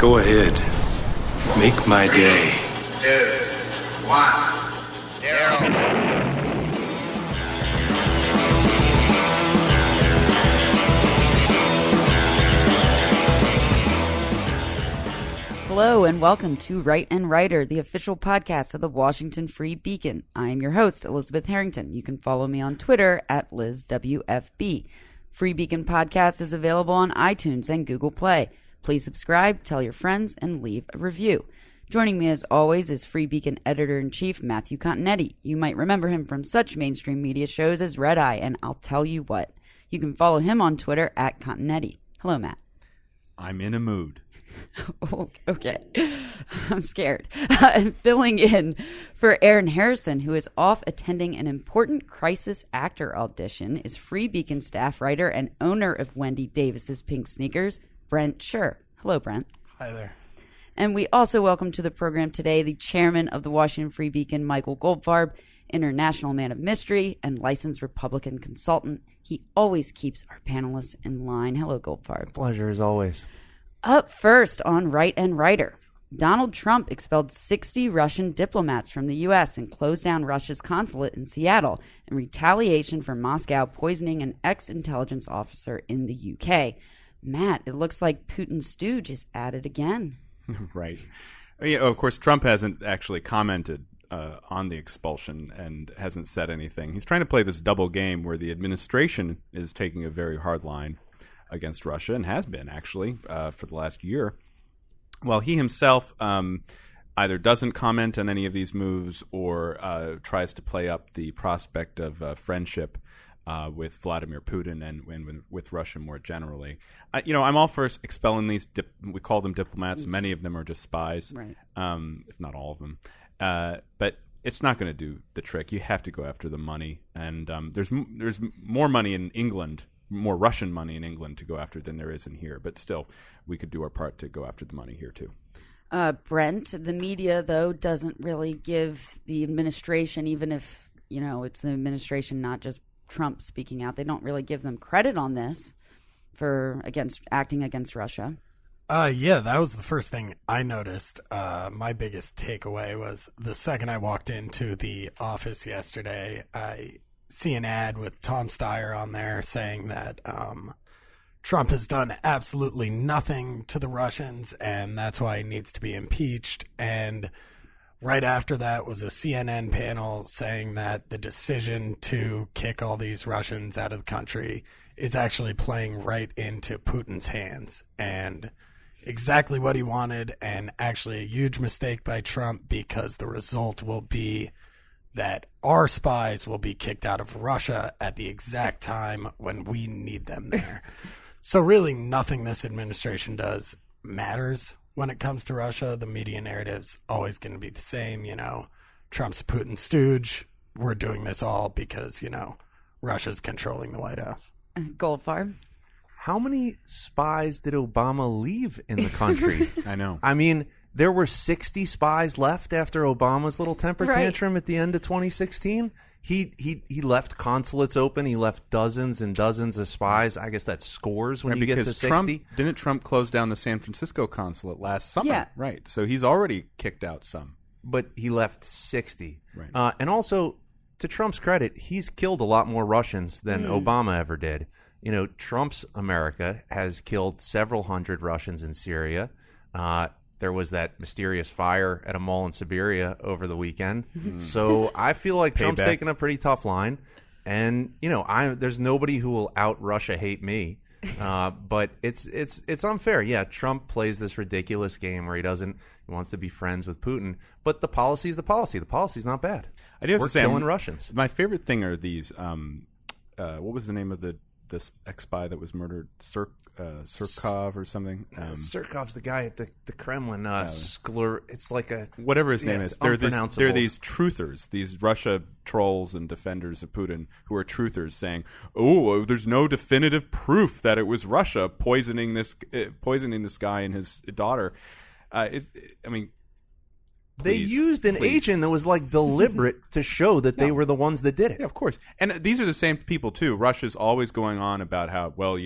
Go ahead. Make my day. 2, 1, 0. Hello and welcome to Right and Writer, the official podcast of the Washington Free Beacon. I am your host, Elizabeth Harrington. You can follow me on Twitter at LizWFB. Free Beacon Podcast is available on iTunes and Google Play. Please subscribe, tell your friends, and leave a review. Joining me as always is Free Beacon Editor-in-Chief Matthew Continett. You might remember him from such mainstream media shows as Red Eye and I'll Tell You What. You can follow him on Twitter at Continett. Hello, Matt. I'm in a mood. Oh, okay. I'm scared. I'm filling in for Aaron Harrison, who is off attending an important crisis actor audition, is Free Beacon staff writer and owner of Wendy Davis's Pink Sneakers, Brent Scher. Hello, Brent. Hi there. And we also welcome to the program today the chairman of the Washington Free Beacon, Michael Goldfarb, international man of mystery and licensed Republican consultant. He always keeps our panelists in line. Hello, Goldfarb. Pleasure as always. Up first on Right and Writer, Donald Trump expelled 60 Russian diplomats from the U.S. and closed down Russia's consulate in Seattle in retaliation for Moscow poisoning an ex-intelligence officer in the U.K. Matt, it looks like Putin's stooge is at it again. Right. Yeah, of course, Trump hasn't actually commented on the expulsion and hasn't said anything. He's trying to play this double game where the administration is taking a very hard line against Russia, and has been actually for the last year, while he himself either doesn't comment on any of these moves or tries to play up the prospect of friendship with Vladimir Putin and with Russia more generally. I'm all for expelling these. We call them diplomats. Many of them are just spies, right? If not all of them. But it's not going to do the trick. You have to go after the money, and there's more money in England. More Russian money in England to go after than there is in here. But still, we could do our part to go after the money here, too. Brent, the media, though, doesn't really give the administration, even if, it's the administration, not just Trump speaking out, they don't really give them credit on this for acting against Russia. Yeah, that was the first thing I noticed. My biggest takeaway was the second I walked into the office yesterday, I see an ad with Tom Steyer on there saying that Trump has done absolutely nothing to the Russians and that's why he needs to be impeached. And right after that was a CNN panel saying that the decision to kick all these Russians out of the country is actually playing right into Putin's hands and exactly what he wanted, and actually a huge mistake by Trump because the result will be that our spies will be kicked out of Russia at the exact time when we need them there. So really nothing this administration does matters when it comes to Russia. The media narrative's always going to be the same. Trump's a Putin stooge. We're doing this all because, Russia's controlling the White House. Goldfarb. How many spies did Obama leave in the country? I know. I mean, there were 60 spies left after Obama's little temper tantrum at the end of 2016. He left consulates open. He left dozens and dozens of spies. I guess that's scores when you get to 60. Didn't Trump close down the San Francisco consulate last summer? Yeah. Right. So he's already kicked out some. But he left 60. Right. And also, to Trump's credit, he's killed a lot more Russians than Obama ever did. Trump's America has killed several hundred Russians in Syria. There was that mysterious fire at a mall in Siberia over the weekend. So I feel like Trump's taking a pretty tough line. And, there's nobody who will out Russia hate me. But it's unfair. Yeah, Trump plays this ridiculous game where he wants to be friends with Putin. But the policy is the policy. The policy's not bad. I do have We're to say, killing Russians. My favorite thing are these, what was the name of this ex-spy that was murdered? Surkov or something. Surkov's the guy at the Kremlin. It's like a whatever his name is. There are these truthers, these Russia trolls and defenders of Putin who are truthers, saying, "Oh, there's no definitive proof that it was Russia poisoning this guy and his daughter." They used an agent that was like deliberate to show that they were the ones that did it. Yeah, of course. And these are the same people, too. Russia's always going on about how, well,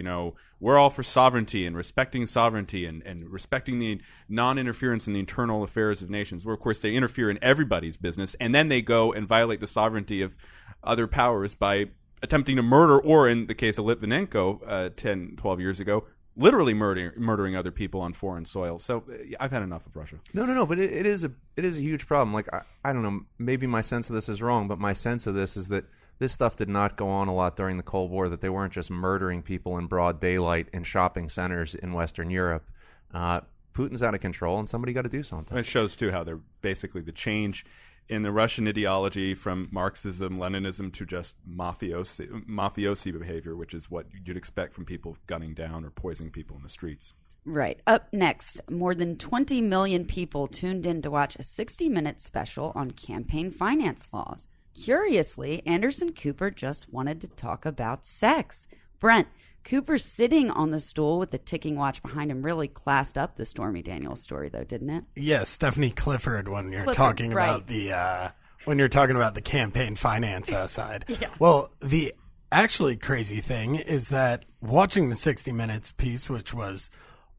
we're all for sovereignty and respecting sovereignty and respecting the non-interference in the internal affairs of nations, where, of course, they interfere in everybody's business. And then they go and violate the sovereignty of other powers by attempting to murder, or in the case of Litvinenko 10, 12 years ago, literally murdering other people on foreign soil. So I've had enough of Russia. No, but it is a huge problem. Like I don't know, maybe my sense of this is wrong, but my sense of this is that this stuff did not go on a lot during the Cold War. That they weren't just murdering people in broad daylight in shopping centers in Western Europe. Putin's out of control, and somebody got to do something. It shows too how they're basically the change in the Russian ideology from Marxism, Leninism to just mafiosi behavior, which is what you'd expect from people gunning down or poisoning people in the streets. Right. Up next, more than 20 million people tuned in to watch a 60-minute special on campaign finance laws. Curiously, Anderson Cooper just wanted to talk about sex. Brent, Cooper sitting on the stool with the ticking watch behind him really classed up the Stormy Daniels story, though, didn't it? Yeah, Stephanie Clifford. When you're talking about the campaign finance side. Yeah. Well, the actually crazy thing is that watching the 60 Minutes piece, which was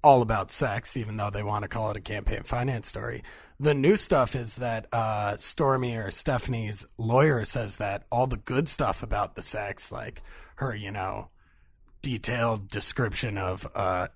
all about sex, even though they want to call it a campaign finance story, the new stuff is that Stormy or Stephanie's lawyer says that all the good stuff about the sex, like her, detailed description of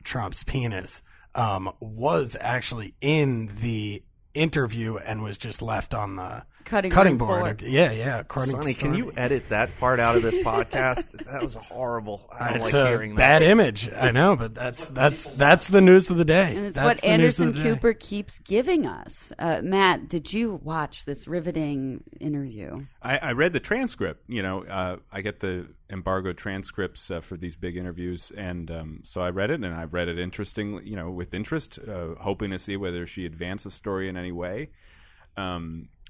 Trump's penis, was actually in the interview and was just left on the cutting board. Yeah. According Sonny, to Stormy. can you edit that part out of this podcast? That was horrible. I don't It's like a hearing that. bad image. I know, but that's the news of the day. And it's That's what the news of Anderson the day. Cooper keeps giving us. Matt, did you watch this riveting interview? I read the transcript. I get the embargoed transcripts for these big interviews, and so I read it, and I read it with interest, hoping to see whether she advanced the story in any way.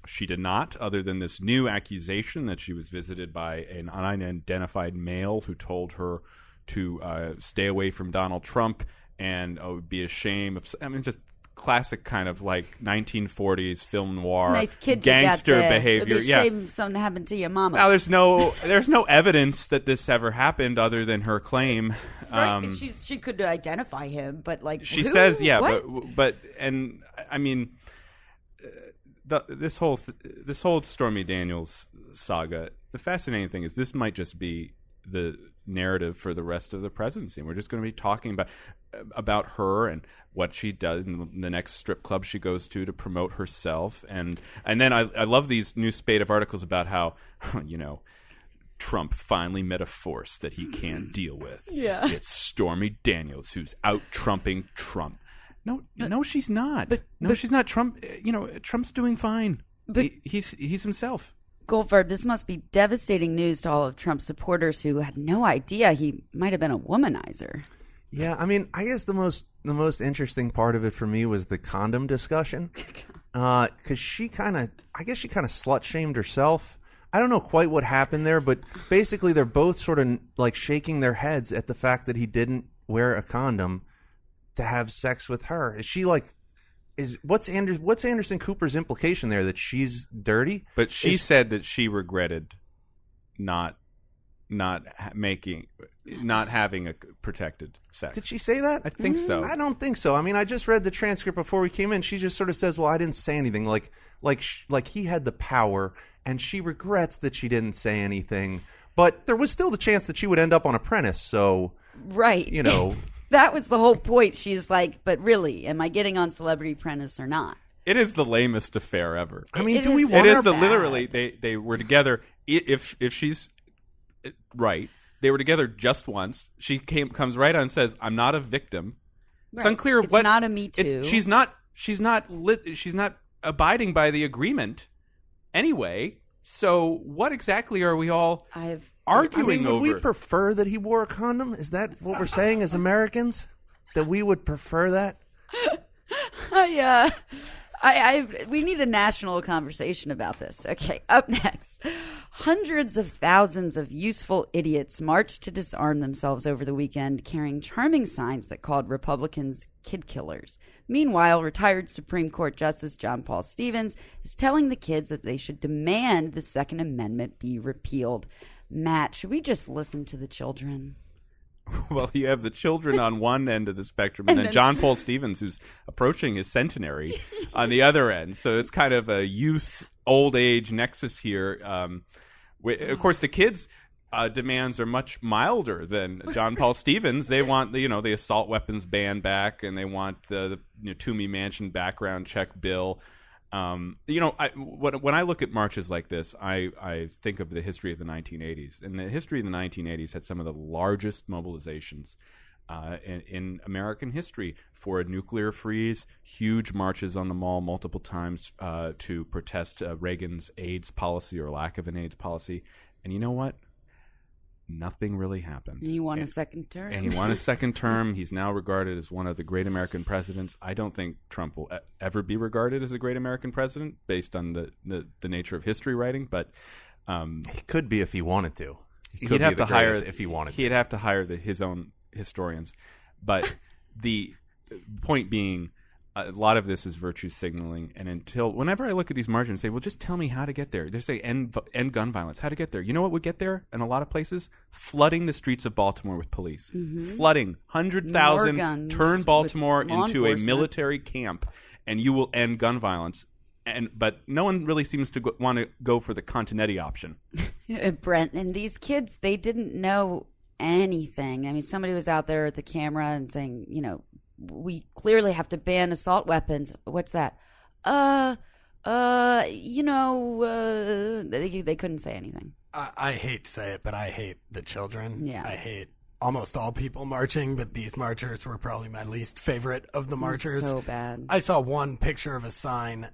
She did not, other than this new accusation that she was visited by an unidentified male who told her to stay away from Donald Trump and it would be a shame of. Just classic kind of like 1940s film noir, nice kid gangster behavior. It'd be a shame something happened to your mama. Now there's no evidence that this ever happened other than her claim. Right. She could identify him, but she who? says, yeah, What? but I mean, this whole Stormy Daniels saga. The fascinating thing is this might just be the narrative for the rest of the presidency. And we're just going to be talking about her and what she does in the next strip club she goes to promote herself. And then I love these new spate of articles about how, Trump finally met a force that he can't deal with. Yeah. It's Stormy Daniels who's out-Trumping Trump. No, she's not. She's not. Trump, Trump's doing fine. But he's himself. Goldberg, this must be devastating news to all of Trump's supporters who had no idea he might have been a womanizer. Yeah, I mean, I guess the most interesting part of it for me was the condom discussion, because she kind of slut shamed herself. I don't know quite what happened there, but basically they're both sort of like shaking their heads at the fact that he didn't wear a condom to have sex with her. Is she like? What's Anderson Cooper's implication there, that she's dirty? But she said that she regretted not having a protected sex. Did she say that? I think so. I don't think so. I mean, I just read the transcript before we came in. She just sort of says, "Well, I didn't say anything." Like he had the power, and she regrets that she didn't say anything. But there was still the chance that she would end up on Apprentice. So, right, That was the whole point. She's like, but really, am I getting on Celebrity Apprentice or not? It is the lamest affair ever. I mean, do we want her her back? Literally, they were together. If she's right, they were together just once. She comes right on and says, "I'm not a victim." Right. It's unclear it's what. It's not a Me Too. She's not abiding by the agreement anyway. So what exactly are we all arguing over? Would we prefer that he wore a condom? Is that what we're saying as Americans? That we would prefer that? We need a national conversation about this. Okay, up next. Hundreds of thousands of useful idiots marched to disarm themselves over the weekend, carrying charming signs that called Republicans kid killers. Meanwhile, retired Supreme Court Justice John Paul Stevens is telling the kids that they should demand the Second Amendment be repealed. Matt, should we just listen to the children? Well, you have the children on one end of the spectrum, and then John Paul Stevens, who's approaching his centenary, on the other end. So it's kind of a youth-old age nexus here. Of course, the kids' demands are much milder than John Paul Stevens. They want the assault weapons ban back, and they want the Toomey Mansion background check bill. When I look at marches like this, I think of the history of the 1980s. And the history of the 1980s had some of the largest mobilizations in American history for a nuclear freeze, huge marches on the Mall multiple times to protest Reagan's AIDS policy or lack of an AIDS policy. And you know what? Nothing really happened. He won a second term. And he won a second term. He's now regarded as one of the great American presidents. I don't think Trump will ever be regarded as a great American president based on the nature of history writing. But he could be if he wanted to. He'd have to hire if he wanted to. He'd have to hire his own historians. But the point being, a lot of this is virtue signaling, and whenever I look at these margins and say, well, just tell me how to get there. They say end gun violence. How to get there? You know what would get there in a lot of places? Flooding the streets of Baltimore with police. Mm-hmm. Flooding 100,000, turn Baltimore into a military camp, and you will end gun violence. But no one really seems to want to go for the Continett option. Brent, and these kids, they didn't know anything. I mean, somebody was out there at the camera and saying, we clearly have to ban assault weapons. What's that? They couldn't say anything. I hate to say it, but I hate the children. Yeah. I hate almost all people marching, but these marchers were probably my least favorite of the marchers. So bad. I saw one picture of a sign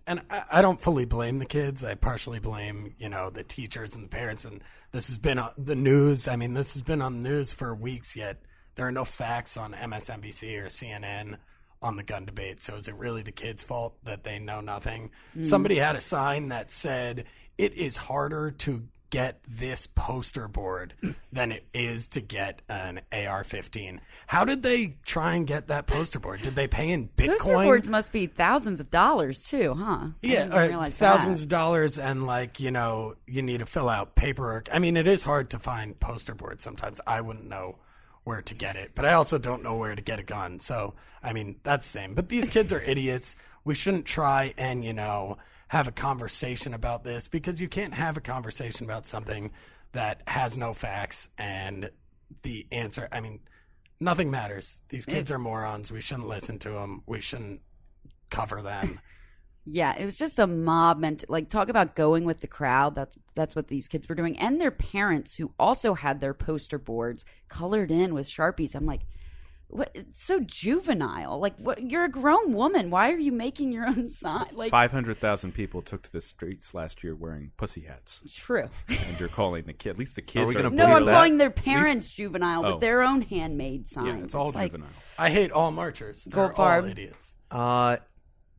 and I don't fully blame the kids. I partially blame, the teachers and the parents. And this has been on the news. I mean, this has been on the news for weeks, yet there are no facts on MSNBC or CNN on the gun debate. So is it really the kids' fault that they know nothing? Somebody had a sign that said, it is harder to get this poster board than it is to get an AR-15. How did they try and get that poster board? Did they pay in Bitcoin? Poster boards must be thousands of dollars too, huh? Yeah, thousands of dollars, and you need to fill out paperwork. I mean, it is hard to find poster boards sometimes. I wouldn't know where to get it, but I also don't know where to get a gun. So, I mean, that's the same. But these kids are idiots. We shouldn't try and, have a conversation about this, because you can't have a conversation about something that has no facts and the answer. I mean, nothing matters. These kids are morons. We shouldn't listen to them. We shouldn't cover them. Yeah, it was just a mob talk about going with the crowd. That's what these kids were doing, and their parents, who also had their poster boards colored in with Sharpies. I'm like, what? It's so juvenile. Like, what? You're a grown woman. Why are you making your own sign? 500,000 people took to the streets last year wearing pussy hats. True. And you're calling the kid. At least the kids. I'm calling their parents juvenile, but their own handmade signs. Yeah, it's all juvenile. I hate all marchers. They're all idiots.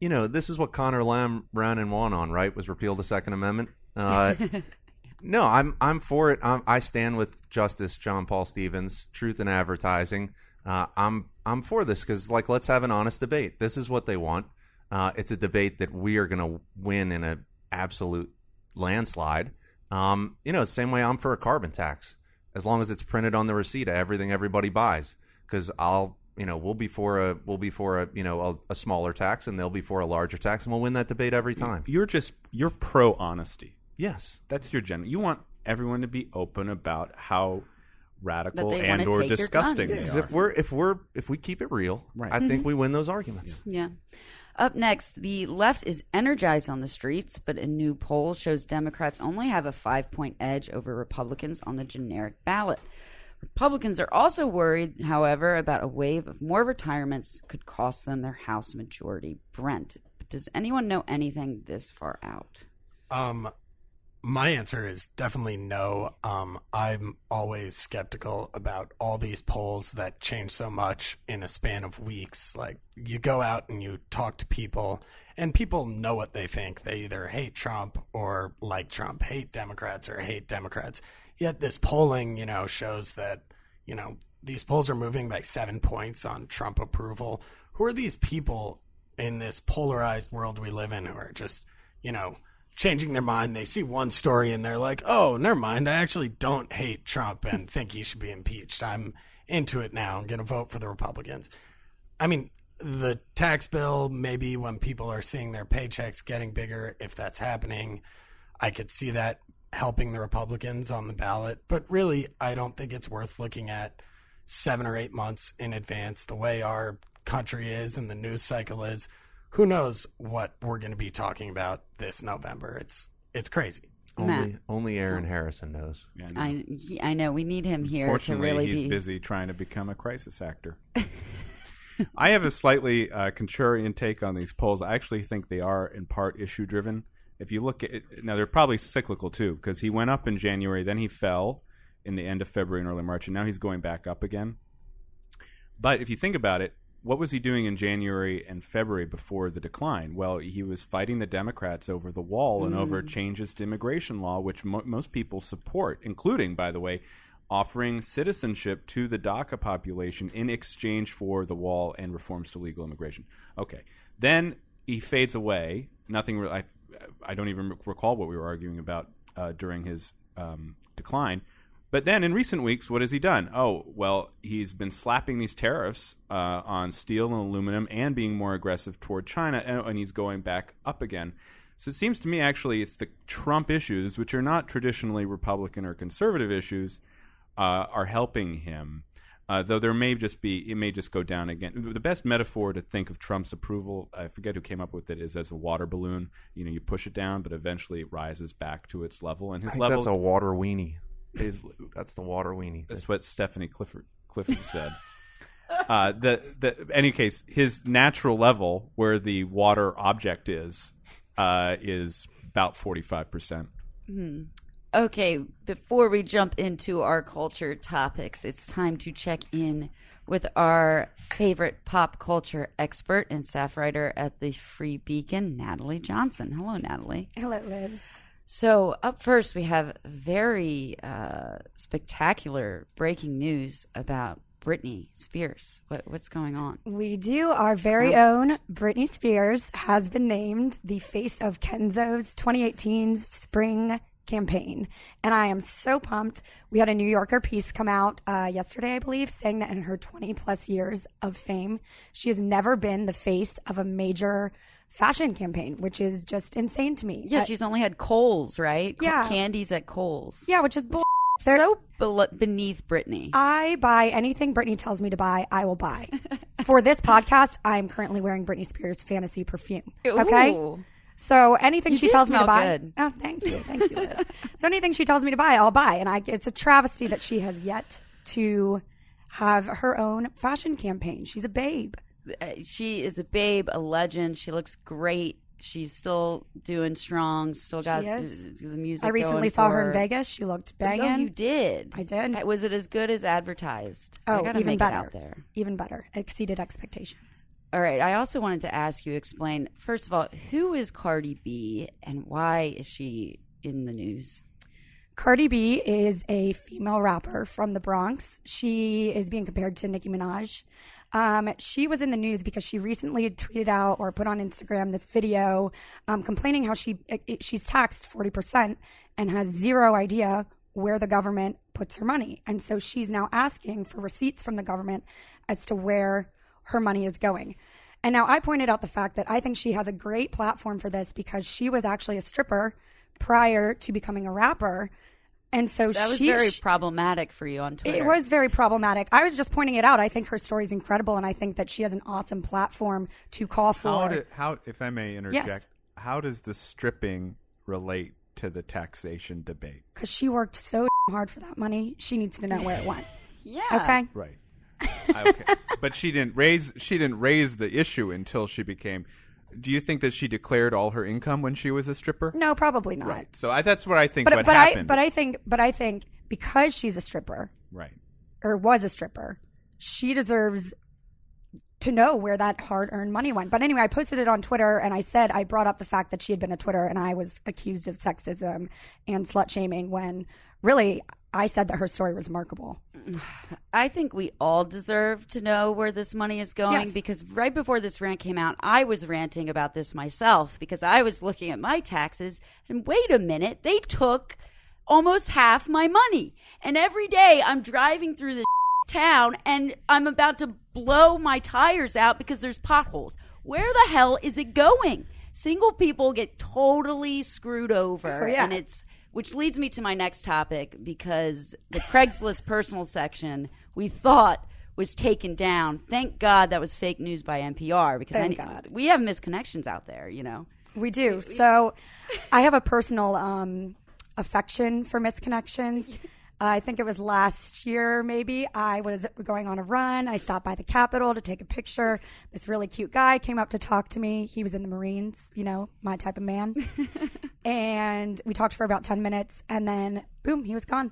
This is what Connor Lamb ran and won on, right? Was repeal the Second Amendment. No, I'm for it. I stand with Justice John Paul Stevens. Truth in advertising. I'm for this because, let's have an honest debate. This is what they want. It's a debate that we are going to win in an absolute landslide. Same way I'm for a carbon tax, as long as it's printed on the receipt of everything everybody buys. Because we'll be for a smaller tax, and they'll be for a larger tax, and we'll win that debate every time. You're pro honesty. Yes, that's your general. You want everyone to be open about how radical and or disgusting they are. If we keep it real, right. I think we win those arguments. Yeah. Up next, the left is energized on the streets, but a new poll shows Democrats only have a 5-point edge over Republicans on the generic ballot. Republicans are also worried, however, about a wave of more retirements could cost them their House majority. Brent, does anyone know anything this far out? My answer is definitely no. I'm always skeptical about all these polls that change so much in a span of weeks. Like, you go out and you talk to people, and people know what they think. They either hate Trump or like Trump, hate Democrats or hate Democrats. Yet this polling, shows that, these polls are moving by 7 points on Trump approval. Who are these people in this polarized world we live in who are just, changing their mind? They see one story and they're like, oh, never mind, I actually don't hate Trump and think he should be impeached. I'm into it now. I'm going to vote for the Republicans. I mean, the tax bill, maybe when people are seeing their paychecks getting bigger, if that's happening, I could see that helping the Republicans on the ballot. But really, I don't think it's worth looking at 7 or 8 months in advance. The way our country is and the news cycle is, who knows what we're going to be talking about this November. It's crazy. Only Aaron Harrison knows. Yeah, I know. We need him here to Fortunately, really he's be busy trying to become a crisis actor. I have a slightly contrarian take on these polls. I actually think they are in part issue driven. If you look at it, now they're probably cyclical too, because he went up in January, then he fell in the end of February and early March, and now he's going back up again. But if you think about it, what was he doing in January and February before the decline? Well, he was fighting the Democrats over the wall and over changes to immigration law, which most people support, including, by the way, offering citizenship to the DACA population in exchange for the wall and reforms to legal immigration. Okay. Then he fades away. Nothing. I don't even recall what we were arguing about during his decline. But then in recent weeks, what has he done? Oh, well, he's been slapping these tariffs on steel and aluminum and being more aggressive toward China, and he's going back up again. So it seems to me, actually, it's the Trump issues, which are not traditionally Republican or conservative issues, are helping him. Though it may just go down again. The best metaphor to think of Trump's approval, I forget who came up with it, is as a water balloon. You push it down, but eventually it rises back to its level. And his level, that's a water weenie. That's the water weenie. That's what Stephanie Clifford said. Any case, his natural level, where the water object is about 45%. Okay, before we jump into our culture topics, it's time to check in with our favorite pop culture expert and staff writer at the Free Beacon, Natalie Johnson. Hello, Natalie. Hello, Liz. So up first, we have very spectacular breaking news about Britney Spears. What's going on? We do. Our very own Britney Spears has been named the face of Kenzo's 2018 spring campaign. And I am so pumped. We had a New Yorker piece come out yesterday, I believe, saying that in her 20 plus years of fame, she has never been the face of a major fashion campaign, which is just insane to me. Yeah, she's only had Kohl's, right? Yeah. Candies at Kohl's. Yeah, which is so beneath Britney. I buy anything Britney tells me to buy, I will buy. For this podcast, I'm currently wearing Britney Spears Fantasy perfume. Okay? Ooh. So anything she tells me to buy. Good. Oh, thank you, Liz. So anything she tells me to buy, I'll buy. And it's a travesty that she has yet to have her own fashion campaign. She's a babe. She is a babe, a legend. She looks great. She's still doing strong. Still got the music. I recently saw her in Vegas. She looked banging. Oh, you did? I did. Was it as good as advertised? Oh, I gotta even make better. It out there. Even better. Exceeded expectations. All right. I also wanted to ask you, explain, first of all, who is Cardi B and why is she in the news? Cardi B is a female rapper from the Bronx. She is being compared to Nicki Minaj. She was in the news because she recently tweeted out or put on Instagram this video complaining how she's taxed 40% and has zero idea where the government puts her money. And so she's now asking for receipts from the government as to where her money is going. And now I pointed out the fact that I think she has a great platform for this because she was actually a stripper prior to becoming a rapper. And so that was very problematic for you on Twitter. It was very problematic. I was just pointing it out. I think her story is incredible, and I think that she has an awesome platform to call for. How, if I may interject, yes. How does the stripping relate to the taxation debate? Because she worked so hard for that money. She needs to know where it went. Yeah. Okay. Right. Okay. But she didn't raise the issue until she became. Do you think that she declared all her income when she was a stripper? No, probably not. Right. So that's what I think. But happened. I think because she's a stripper, right, or was a stripper, she deserves to know where that hard-earned money went. But anyway, I posted it on Twitter, and I brought up the fact that she had been a Twitter, and I was accused of sexism and slut-shaming when really I said that her story was remarkable. I think we all deserve to know where this money is going, because right before this rant came out, I was ranting about this myself because I was looking at my taxes, and wait a minute, they took almost half my money. And every day I'm driving through the town and I'm about to blow my tires out because there's potholes. Where the hell is it going? Single people get totally screwed over. And which leads me to my next topic, because the Craigslist personal section we thought was taken down. Thank God that was fake news by NPR, because we have misconnections out there, you know. We do. So I have a personal affection for misconnections. I think it was last year, maybe. I was going on a run. I stopped by the Capitol to take a picture. This really cute guy came up to talk to me. He was in the Marines, you know, my type of man. And we talked for about 10 minutes, and then, boom, he was gone.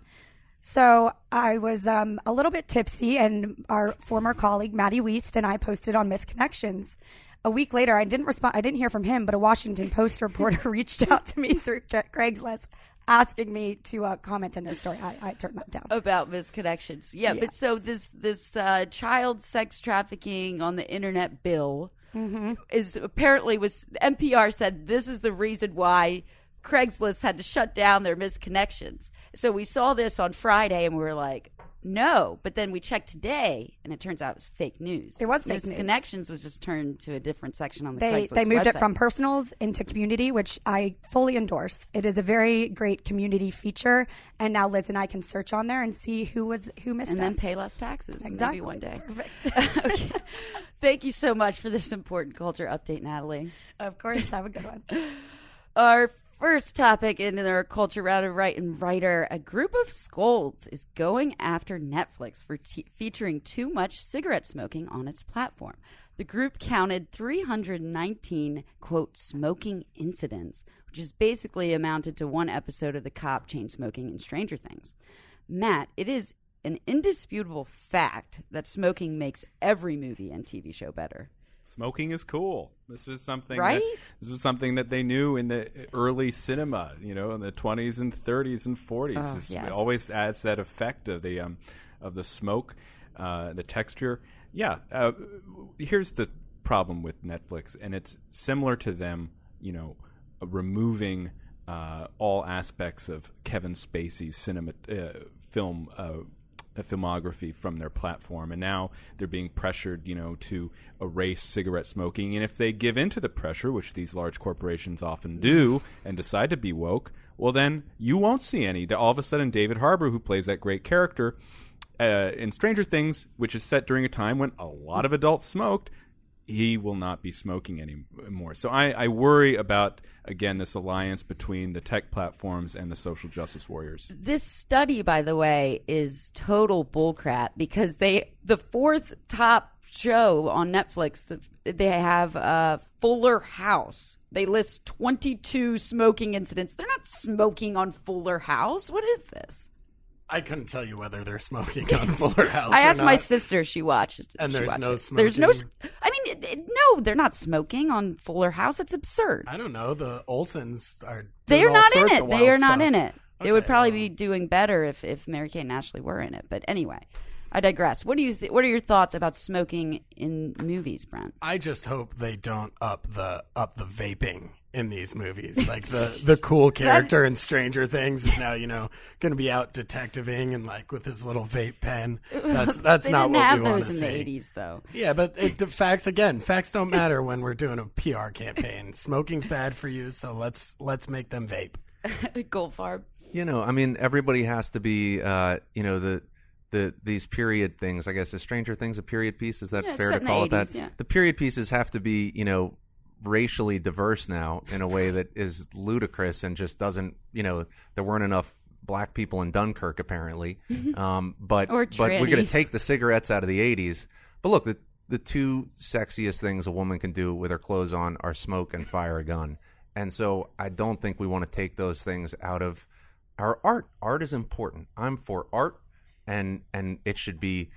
So I was a little bit tipsy, and our former colleague, Maddie Wiest, and I posted on Misconnections. A week later, I didn't respond. I didn't hear from him, but a Washington Post reporter reached out to me through Craigslist, asking me to comment in their story. I turned that down. About misconnections. Yeah, yes. But so this child sex trafficking on the internet bill is apparently NPR said this is the reason why Craigslist had to shut down their misconnections. So we saw this on Friday and we were like, no. But then we checked today and it turns out it was fake news. It was fake news. Misconnections was just turned to a different section on the Craigslist They moved website. it from personals into community, which I fully endorse. It is a very great community feature. And now Liz and I can search on there and see who missed us. And then pay less taxes. Exactly. Maybe one day. Perfect. Okay. Thank you so much for this important culture update, Natalie. Of course. Have a good one. Our first topic in our culture round of Right and Writer, a group of scolds is going after Netflix for featuring too much cigarette smoking on its platform. The group counted 319, quote, smoking incidents, which is basically amounted to one episode of the cop chain smoking in Stranger Things. Matt, it is an indisputable fact that smoking makes every movie and TV show better. Smoking is cool. This was something that they knew in the early cinema, you know, in the 20s and 30s and 40s. It always adds that effect of the smoke, the texture. Yeah. Here's the problem with Netflix, and it's similar to them, you know, removing all aspects of Kevin Spacey's filmography from their platform, and now they're being pressured, you know, to erase cigarette smoking. And if they give in to the pressure, which these large corporations often do, and decide to be woke, well, then you won't see any. All of a sudden, David Harbour, who plays that great character in Stranger Things, which is set during a time when a lot of adults smoked, he will not be smoking anymore. So I worry about, again, this alliance between the tech platforms and the social justice warriors. This study, by the way, is total bullcrap, because the fourth top show on Netflix, they have Fuller House. They list 22 smoking incidents. They're not smoking on Fuller House. What is this? I couldn't tell you whether they're smoking on Fuller House. I asked my sister; she watched it. And there's no smoking. There's no. I mean, no, they're not smoking on Fuller House. It's absurd. I don't know. The Olsens are. They are not in it. They are not stuff. in it. Okay, it would probably be doing better if Mary-Kate and Ashley were in it. But anyway, I digress. What do you? What are your thoughts about smoking in movies, Brent? I just hope they don't up the vaping in these movies. Like the cool character in Stranger Things is now, you know, going to be out detectiving and like with his little vape pen. That's not what we want to see. They didn't have those in the 80s, though. Yeah, but facts don't matter when we're doing a PR campaign. Smoking's bad for you, so let's make them vape. Goldfarb. You know, I mean, everybody has to be, you know, these period things. I guess is Stranger Things a period piece? Is that fair to call it that? Yeah. The period pieces have to be, you know, racially diverse now in a way that is ludicrous and just doesn't, you know, there weren't enough black people in Dunkirk apparently. But we're going to take the cigarettes out of the 80s. But look, the the two sexiest things a woman can do with her clothes on are smoke and fire a gun. And so I don't think we want to take those things out of our art. Art is important. I'm for art, and it should be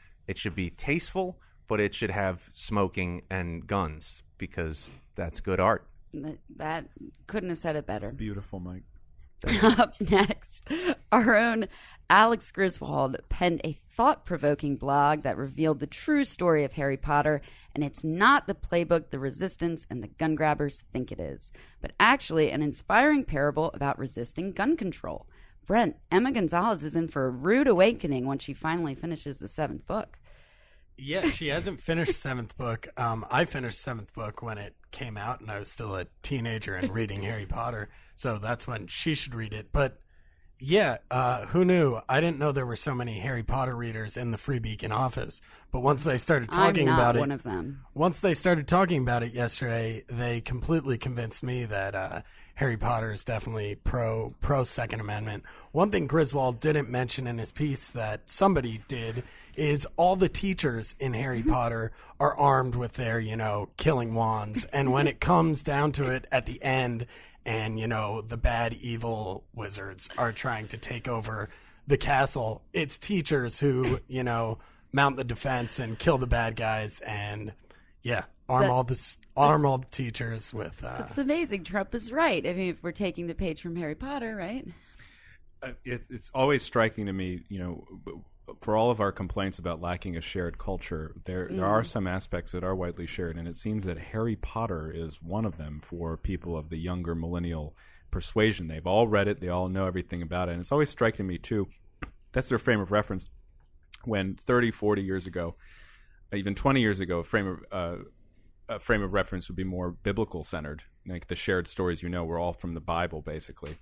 tasteful, but it should have smoking and guns because that's good art. That couldn't have said it better. Beautiful, Mike. Up next, our own Alex Griswold penned a thought-provoking blog that revealed the true story of Harry Potter, and it's not the playbook the Resistance and the gun grabbers think it is, but actually an inspiring parable about resisting gun control. Brent, Emma Gonzalez is in for a rude awakening when she finally finishes the 7th book. Yeah, she hasn't finished 7th book. I finished 7th book when it came out, and I was still a teenager and reading Harry Potter, so that's when she should read it. But yeah, who knew? I didn't know there were so many Harry Potter readers in the Free Beacon office. But once they started talking about it, one of them. Once they started talking about it yesterday, they completely convinced me that Harry Potter is definitely pro Second Amendment. One thing Griswold didn't mention in his piece that somebody did is all the teachers in Harry Potter are armed with their, killing wands. And when it comes down to it at the end, and, the bad, evil wizards are trying to take over the castle, it's teachers who, mount the defense and kill the bad guys and, arm all the teachers with... It's amazing. Trump is right. I mean, if we're taking the page from Harry Potter, right? It's always striking to me, for all of our complaints about lacking a shared culture, there are some aspects that are widely shared, and it seems that Harry Potter is one of them for people of the younger millennial persuasion. They've all read it. They all know everything about it. And it's always striking me, too, that's their frame of reference. When 30, 40 years ago, even 20 years ago, a frame of reference would be more biblical-centered. Like the shared stories were all from the Bible, basically.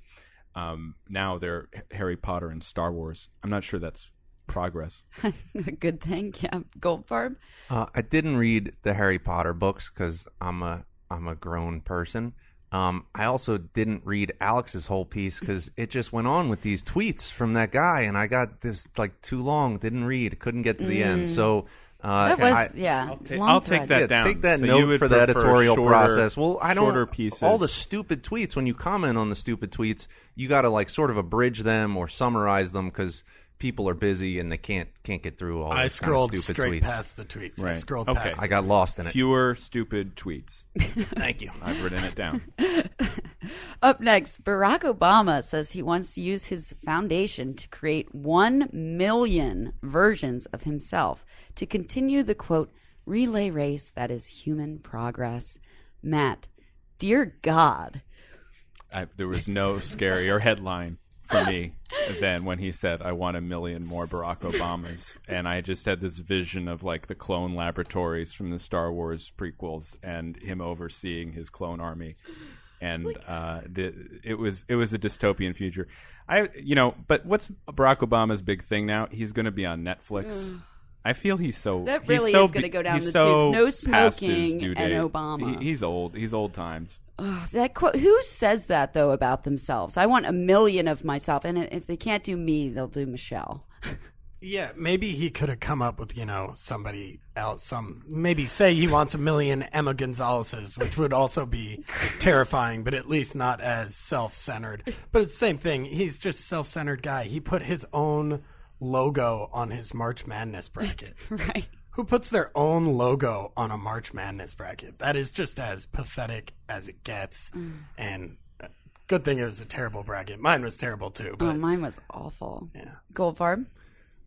Now they're Harry Potter and Star Wars. I'm not sure that's progress. A good thing. Yeah. Goldfarb? I didn't read the Harry Potter books because I'm a grown person. I also didn't read Alex's whole piece because it just went on with these tweets from that guy, and I got this too long, didn't read, couldn't get to the end. So that was I'll take that down. Take that So note for the editorial process. Well, I don't shorter pieces. All the stupid tweets. When you comment on the stupid tweets, you got to sort of abridge them or summarize them because people are busy and they can't get through all. I scrolled kind of stupid straight tweets. past the tweets. Right. I scrolled Okay. past. I got lost in it. Fewer stupid tweets. Thank you. I've written it down. Up next, Barack Obama says he wants to use his foundation to create 1 million versions of himself to continue the, quote, relay race that is human progress. Matt, dear God. There was no scarier headline for me than when he said, I want 1 million more Barack Obamas. And I just had this vision of the clone laboratories from the Star Wars prequels and him overseeing his clone army. And it was a dystopian future. But what's Barack Obama's big thing now? He's going to be on Netflix. I feel he's so... That really is going to go down the so tubes. No past his smoking due and date. Obama. He's old. He's old times. That quote, who says that, though, about themselves? I want 1 million of myself. And if they can't do me, they'll do Michelle. Yeah, maybe he could have come up with, somebody else. Maybe say he wants 1 million Emma Gonzalez's, which would also be terrifying, but at least not as self-centered. But it's the same thing. He's just a self-centered guy. He put his own logo on his March Madness bracket. Right. Who puts their own logo on a March Madness bracket? That is just as pathetic as it gets. And good thing it was a terrible bracket. Mine was terrible, too. But, mine was awful. Yeah. Goldfarb?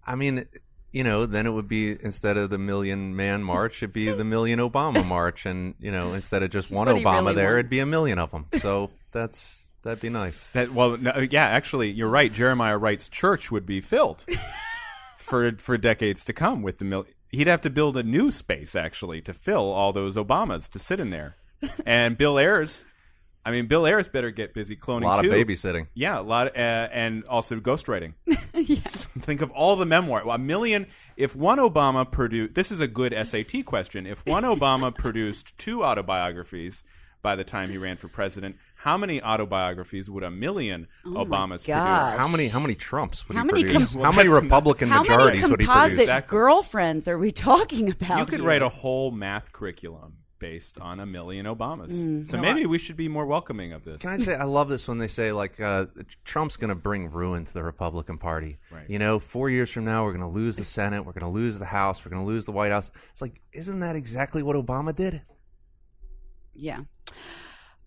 I mean, then it would be, instead of the 1 million man march, it'd be the 1 million Obama march. And, instead of just one what he Obama really there, wants. it'd be 1 million of them. So that'd be nice. Actually, you're right. Jeremiah Wright's church would be filled for decades to come with the million. He'd have to build a new space, actually, to fill all those Obamas to sit in there. And Bill Ayers better get busy cloning, A lot too. of babysitting. Yeah, a lot, and also ghostwriting. Think of all the memoir. 1 million. If one Obama produced, this is a good SAT question. If one Obama produced 2 autobiographies by the time he ran for president, How many autobiographies would 1 million Obamas gosh. produce? How many Trumps would How he many produce? com- How many Republican How majorities many would he composite produce? Exactly. girlfriends are we talking about? You could here? write a whole math curriculum based on 1 million Obamas. So maybe we should be more welcoming of this. Can I say, I love this when they say, like, Trump's going to bring ruin to the Republican Party. Right. You know, 4 years from now, we're going to lose the Senate, we're going to lose the House, we're going to lose the White House. It's like, isn't that exactly what Obama did? Yeah.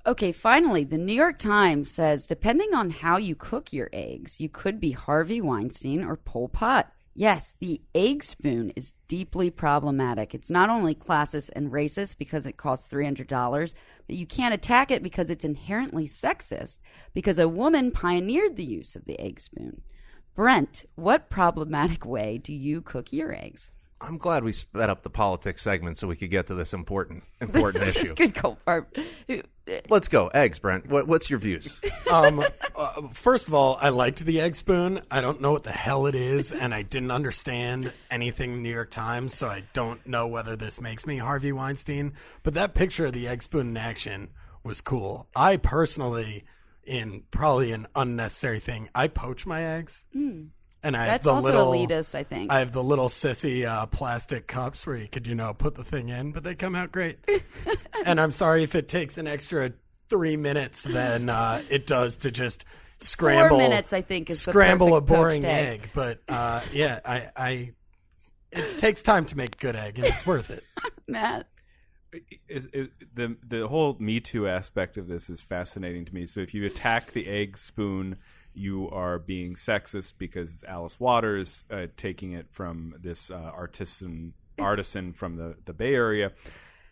Okay, finally, the New York Times says, depending on how you cook your eggs, you could be Harvey Weinstein or Pol Pot. Yes, the egg spoon is deeply problematic. It's not only classist and racist because it costs $300, but you can't attack it because it's inherently sexist, because a woman pioneered the use of the egg spoon. Brent, what problematic way do you cook your eggs? I'm glad we sped up the politics segment so we could get to this important This issue. is good, Goldfarb. Let's go. Eggs, Brent. What's your views? First of all, I liked the egg spoon. I don't know what the hell it is, and I didn't understand anything in the New York Times, so I don't know whether this makes me Harvey Weinstein. But that picture of the egg spoon in action was cool. I personally, in probably an unnecessary thing, I poach my eggs. And I have That's the also little, elitist, I think. I have the little sissy plastic cups where you could, put the thing in, but they come out great. And I'm sorry if it takes an extra 3 minutes than it does to just scramble. 4 minutes, I think, is the scramble a perfect boring poached egg. But it takes time to make good egg, and it's worth it. Matt. The whole Me Too aspect of this is fascinating to me. So if you attack the egg spoon, you are being sexist because it's Alice Waters taking it from this artisan from the Bay Area.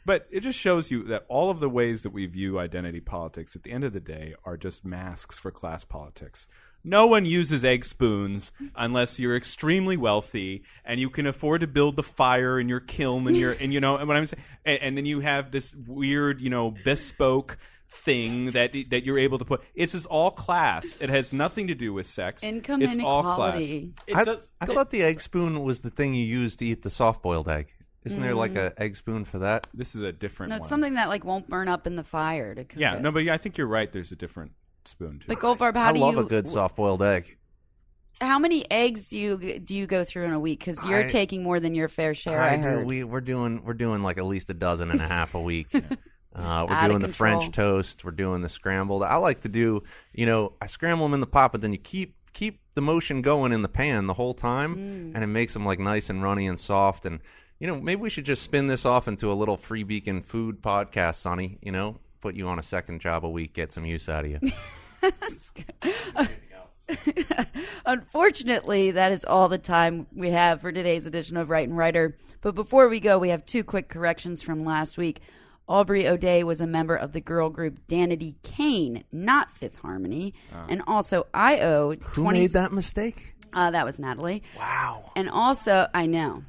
But it just shows you that all of the ways that we view identity politics at the end of the day are just masks for class politics. No one uses egg spoons unless you're extremely wealthy and you can afford to build the fire in your kiln and what I'm saying. And then you have this weird, bespoke thing that you're able to put. It's just all class. It has nothing to do with sex. Income it's inequality. all class. I thought the egg spoon was the thing you used to eat the soft-boiled egg. Isn't there like an egg spoon for that? This is a different No, one. it's something that won't burn up in the fire to cook it. But I think you're right. There's a different spoon too. But Goldfarb, I love a good soft-boiled egg. How many eggs do you go through in a week? Because you're taking more than your fair share. I heard. We're doing like at least 12 and a half a week. We're doing the control. French toast. We're doing the scrambled. I like to do, I scramble them in the pot, but then you keep the motion going in the pan the whole time, and it makes them like nice and runny and soft. And maybe we should just spin this off into a little Free Beacon food podcast, Sonny. Put you on a second job a week, get some use out of you. Unfortunately, that is all the time we have for today's edition of Right and Writer. But before we go, we have 2 quick corrections from last week. Aubrey O'Day was a member of the girl group Danity Kane, not Fifth Harmony. And also, I.O. Who made that mistake? That was Natalie. Wow. And also, I know.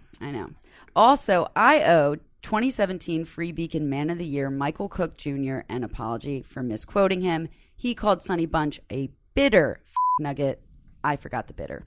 Also, I.O. 2017 Free Beacon Man of the Year, Michael Cook Jr., an apology for misquoting him. He called Sonny Bunch a bitter nugget. I forgot the bitter.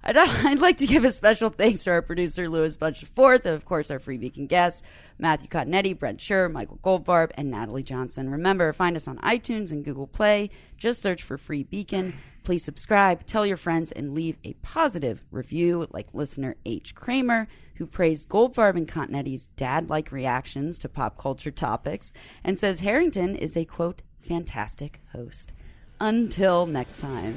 I'd like to give a special thanks to our producer, Louis Bunch IV, and of course our Free Beacon guests, Matthew Continett, Brent Scher, Michael Goldfarb, and Natalie Johnson. Remember, find us on iTunes and Google Play. Just search for Free Beacon. Please subscribe, tell your friends, and leave a positive review like listener H. Kramer, who praised Goldfarb and Continetti's dad-like reactions to pop culture topics and says Harrington is a, quote, fantastic host. Until next time.